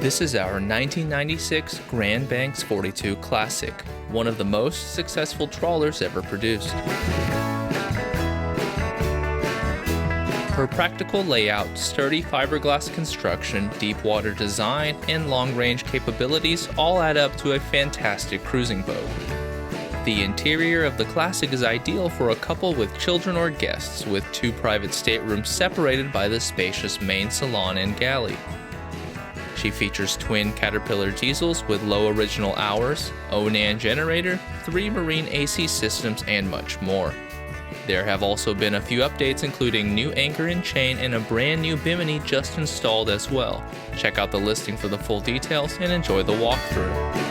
This is our 1996 Grand Banks 42 Classic, one of the most successful trawlers ever produced. Her practical layout, sturdy fiberglass construction, deep water design, and long-range capabilities all add up to a fantastic cruising boat. The interior of the Classic is ideal for a couple with children or guests, with 2 private staterooms separated by the spacious main salon and galley. She features twin Caterpillar diesels with low original hours, Onan generator, 3 marine AC systems, and much more. There have also been a few updates, including new anchor and chain and a brand new Bimini just installed as well. Check out the listing for the full details and enjoy the walkthrough.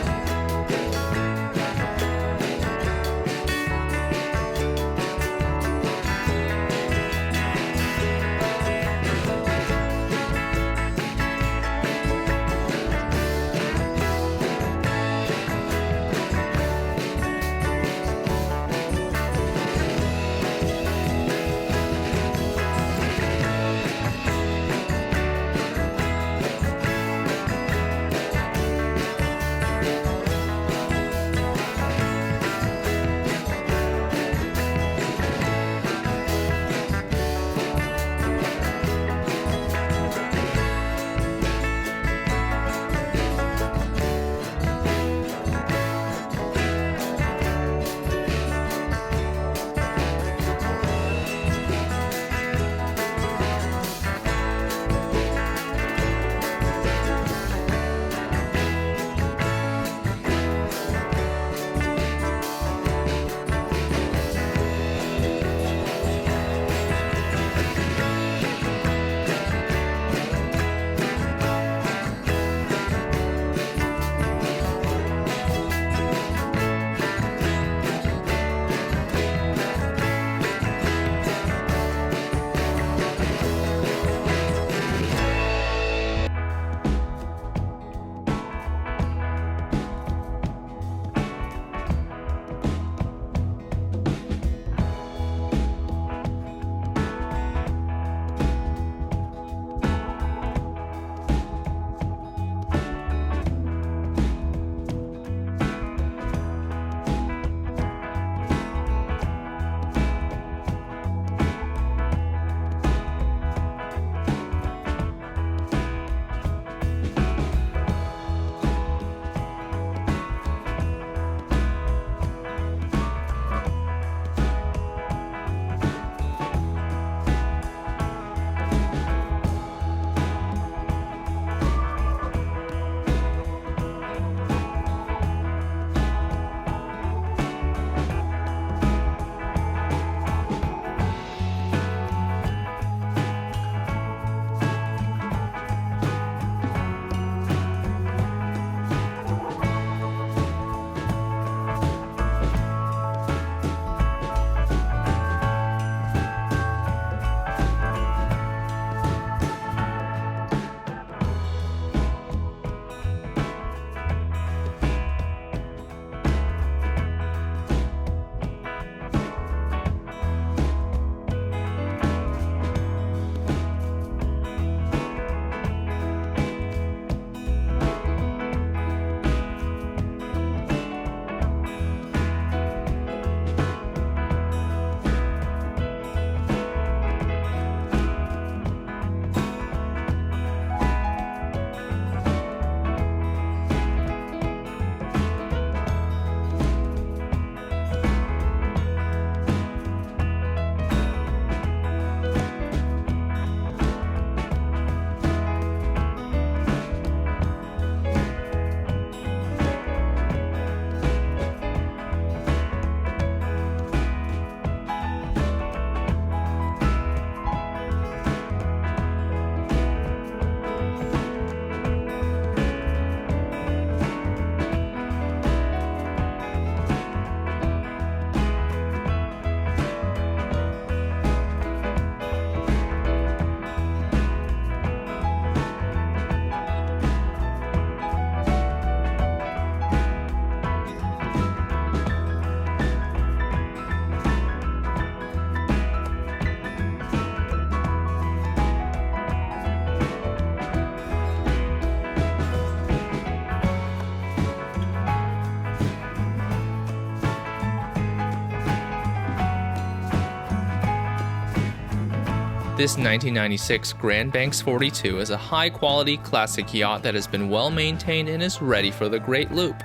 This 1996 Grand Banks 42 is a high-quality classic yacht that has been well maintained and is ready for the Great Loop.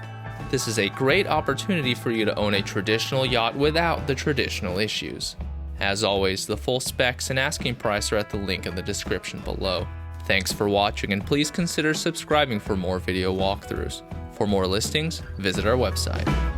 This is a great opportunity for you to own a traditional yacht without the traditional issues. As always, the full specs and asking price are at the link in the description below. Thanks for watching, and please consider subscribing for more video walkthroughs. For more listings, visit our website.